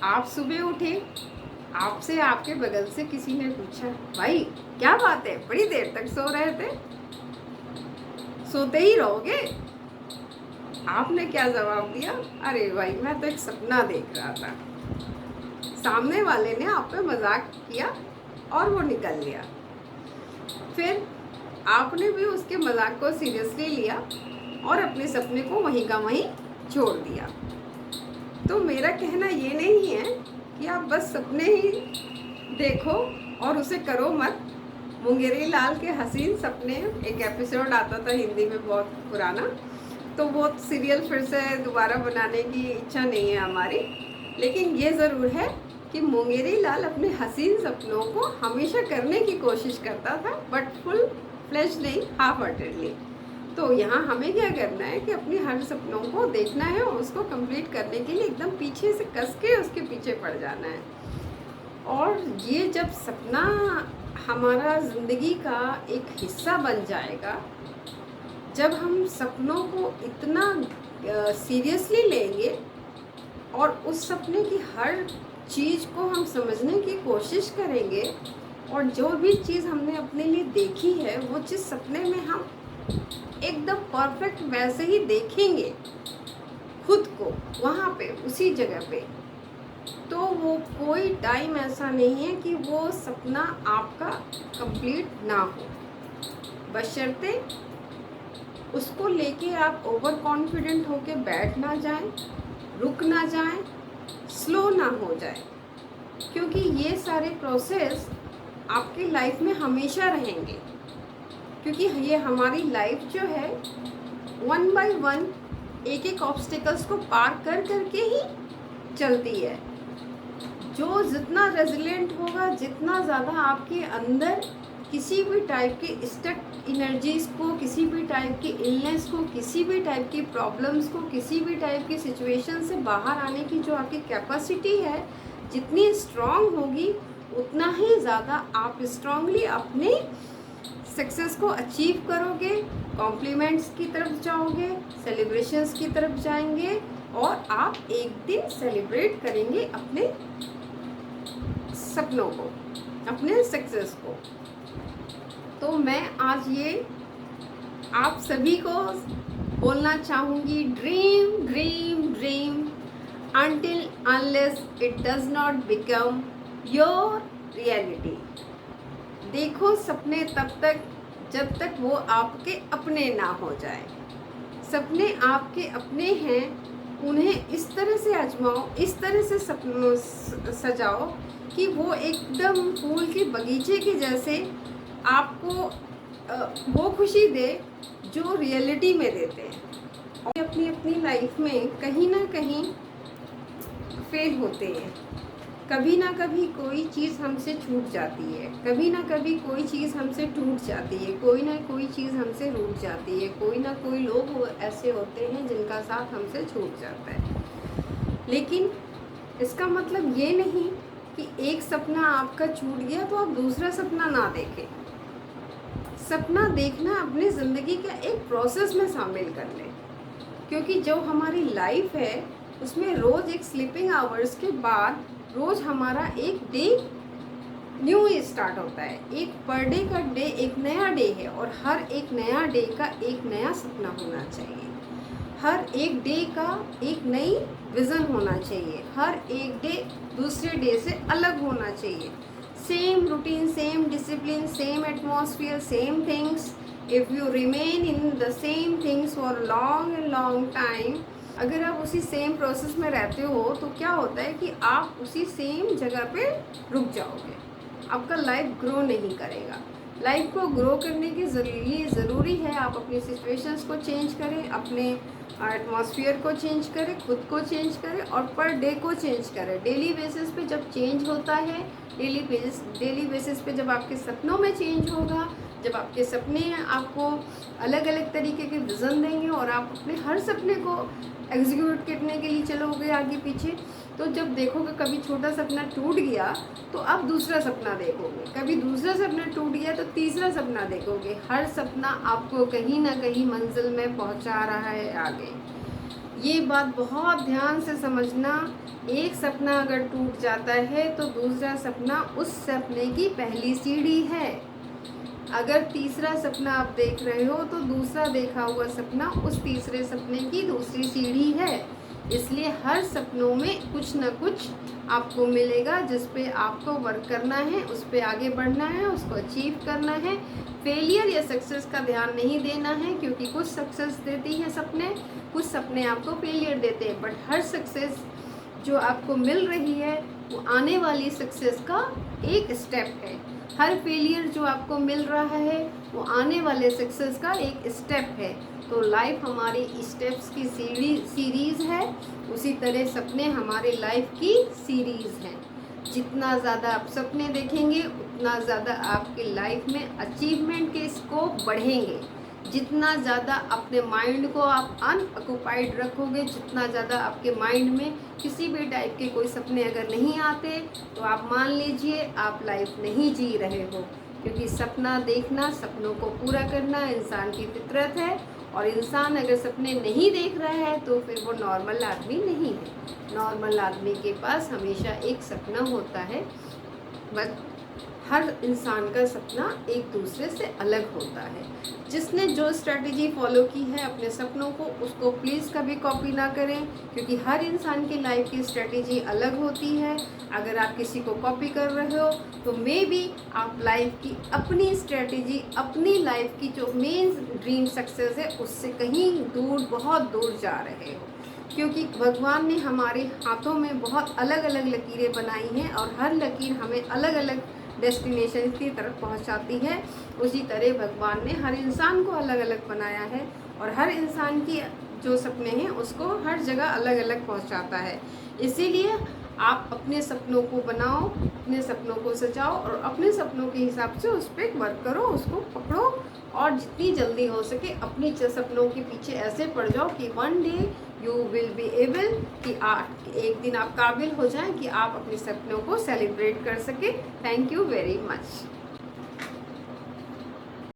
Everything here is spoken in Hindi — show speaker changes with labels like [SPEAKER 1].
[SPEAKER 1] आप सुबह उठे, आपसे आपके बगल से किसी ने पूछा, भाई क्या बात है, बड़ी देर तक सो रहे थे, सोते ही रहोगे? आपने क्या जवाब दिया? अरे भाई मैं तो एक सपना देख रहा था। सामने वाले ने आप पे मजाक किया और वो निकल गया। फिर आपने भी उसके मजाक को सीरियसली लिया और अपने सपने को वहीं का वहीं छोड़ दिया। तो मेरा कहना ये नहीं है कि आप बस सपने ही देखो और उसे करो मत। मुंगेरी लाल के हसीन सपने एक एपिसोड आता था हिंदी में बहुत पुराना, तो वो सीरियल फिर से दोबारा बनाने की इच्छा नहीं है हमारी। लेकिन ये ज़रूर है कि मुंगेरी लाल अपने हसीन सपनों को हमेशा करने की कोशिश करता था, बट फुल फ्लैश नहीं, हाफ हार्टेडली। तो यहाँ हमें क्या करना है कि अपनी हर सपनों को देखना है और उसको कंप्लीट करने के लिए एकदम पीछे से कस के उसके पीछे पड़ जाना है। और ये जब सपना हमारा ज़िंदगी का एक हिस्सा बन जाएगा, जब हम सपनों को इतना सीरियसली लेंगे और उस सपने की हर चीज़ को हम समझने की कोशिश करेंगे, और जो भी चीज़ हमने अपने लिए देखी है वो चीज़ सपने में हम एकदम परफेक्ट वैसे ही देखेंगे खुद को वहाँ पे उसी जगह पे, तो वो कोई टाइम ऐसा नहीं है कि वो सपना आपका कंप्लीट ना हो, बशर्ते उसको लेके आप ओवर कॉन्फिडेंट होके बैठ ना जाएं, रुक ना जाएं, स्लो ना हो जाए। क्योंकि ये सारे प्रोसेस आपकी लाइफ में हमेशा रहेंगे, क्योंकि ये हमारी लाइफ जो है 1 बाय 1 एक एक ऑब्स्टिकल्स को पार कर करके ही चलती है। जो जितना रेजिलेंट होगा, जितना ज़्यादा आपके अंदर किसी भी टाइप के स्टक एनर्जीज़ को, किसी भी टाइप की इलनेस को, किसी भी टाइप की प्रॉब्लम्स को, किसी भी टाइप की सिचुएशन से बाहर आने की जो आपकी कैपेसिटी है, जितनी स्ट्रॉन्ग होगी उतना ही ज़्यादा आप स्ट्रांगली अपने सक्सेस को अचीव करोगे, कॉम्प्लीमेंट्स की तरफ जाओगे, सेलिब्रेशंस की तरफ जाएंगे, और आप एक दिन सेलिब्रेट करेंगे अपने सपनों को, अपने सक्सेस को। तो मैं आज ये आप सभी को बोलना चाहूँगी, dream dream dream until unless it does not become your reality। देखो सपने तब तक जब तक वो आपके अपने ना हो जाए। सपने आपके अपने हैं, उन्हें इस तरह से आजमाओ, इस तरह से सपनों सजाओ कि वो एकदम फूल के बगीचे के जैसे आपको वो खुशी दे जो रियलिटी में देते हैं। अपनी अपनी लाइफ में कहीं ना कहीं फेल होते हैं, कभी ना कभी कोई चीज़ हमसे छूट जाती है, कभी ना कभी कोई चीज़ हमसे टूट जाती है, कोई ना कोई चीज़ हमसे रूठ जाती है, कोई ना कोई लोग ऐसे होते हैं जिनका साथ हमसे छूट जाता है। लेकिन इसका मतलब ये नहीं कि एक सपना आपका छूट गया तो आप दूसरा सपना ना देखें। सपना देखना अपनी ज़िंदगी का एक प्रोसेस में शामिल कर लें, क्योंकि जो हमारी लाइफ है उसमें रोज़ एक स्लीपिंग आवर्स के बाद रोज़ हमारा एक डे न्यू स्टार्ट होता है। एक पर डे का डे एक नया डे है, और हर एक नया डे का एक नया सपना होना चाहिए। हर एक डे का एक नई विज़न होना चाहिए। हर एक डे दूसरे डे से अलग होना चाहिए। Same routine, same discipline, same atmosphere, same things. If you remain in the same things for long time, अगर आप उसी सेम प्रोसेस में रहते हो तो क्या होता है कि आप उसी सेम जगह पे रुक जाओगे, आपका लाइफ ग्रो नहीं करेगा। लाइफ को ग्रो करने के लिए ज़रूरी है आप अपनी सिचुएशंस को चेंज करें, अपने एटमॉस्फेयर को चेंज करें, खुद को चेंज करें, और पर डे को चेंज करें। डेली बेसिस पे जब चेंज होता है, डेली बेसिस पे जब आपके सपनों में चेंज होगा, जब आपके सपने आपको अलग अलग तरीके के विज़न देंगे और आप अपने हर सपने को एग्जीक्यूट करने के लिए चलोगे आगे पीछे, तो जब देखोगे कभी छोटा सपना टूट गया तो अब दूसरा सपना देखोगे, कभी दूसरा सपना टूट गया तो तीसरा सपना देखोगे। हर सपना आपको कहीं ना कहीं मंजिल में पहुंचा रहा है आगे। ये बात बहुत ध्यान से समझना, एक सपना अगर टूट जाता है तो दूसरा सपना उस सपने की पहली सीढ़ी है। अगर तीसरा सपना आप देख रहे हो तो दूसरा देखा हुआ सपना उस तीसरे सपने की दूसरी सीढ़ी है। इसलिए हर सपनों में कुछ न कुछ आपको मिलेगा जिस पे आपको वर्क करना है, उस पे आगे बढ़ना है, उसको अचीव करना है। फेलियर या सक्सेस का ध्यान नहीं देना है, क्योंकि कुछ सक्सेस देती है सपने, कुछ सपने आपको फेलियर देते हैं। बट हर सक्सेस जो आपको मिल रही है वो आने वाली सक्सेस का एक स्टेप है। हर फेलियर जो आपको मिल रहा है वो आने वाले सक्सेस का एक स्टेप है। तो लाइफ हमारी स्टेप्स की सीरीज़ है, उसी तरह सपने हमारे लाइफ की सीरीज़ हैं। जितना ज़्यादा आप सपने देखेंगे उतना ज़्यादा आपकी लाइफ में अचीवमेंट के स्कोप बढ़ेंगे। जितना ज़्यादा अपने माइंड को आप अनऑक्युपाइड रखोगे, जितना ज़्यादा आपके माइंड में किसी भी टाइप के कोई सपने अगर नहीं आते तो आप मान लीजिए आप लाइफ नहीं जी रहे हो। क्योंकि सपना देखना, सपनों को पूरा करना इंसान की फितरत है। और इंसान अगर सपने नहीं देख रहा है तो फिर वो नॉर्मल आदमी नहीं है। नॉर्मल आदमी के पास हमेशा एक सपना होता है, बस हर इंसान का सपना एक दूसरे से अलग होता है। जिसने जो स्ट्रैटेजी फॉलो की है अपने सपनों को, उसको प्लीज़ कभी कॉपी ना करें, क्योंकि हर इंसान की लाइफ की स्ट्रैटेजी अलग होती है। अगर आप किसी को कॉपी कर रहे हो तो मे बी आप लाइफ की अपनी स्ट्रैटेजी, अपनी लाइफ की जो मेन ड्रीम सक्सेस है उससे कहीं दूर, बहुत दूर जा रहे हो। क्योंकि भगवान ने हमारे हाथों में बहुत अलग अलग लकीरें बनाई हैं और हर लकीर हमें अलग अलग डेस्टिनेशन की तरफ पहुंचाती है। उसी तरह भगवान ने हर इंसान को अलग अलग बनाया है और हर इंसान की जो सपने हैं उसको हर जगह अलग अलग पहुंचाता है। इसीलिए आप अपने सपनों को बनाओ, अपने सपनों को सजाओ और अपने सपनों के हिसाब से उस पर वर्क करो, उसको पकड़ो और जितनी जल्दी हो सके अपनी सपनों के पीछे ऐसे पड़ जाओ कि one day you will be able, कि एक दिन आप काबिल हो जाएं कि आप अपने सपनों को सेलिब्रेट कर सके। Thank you very much.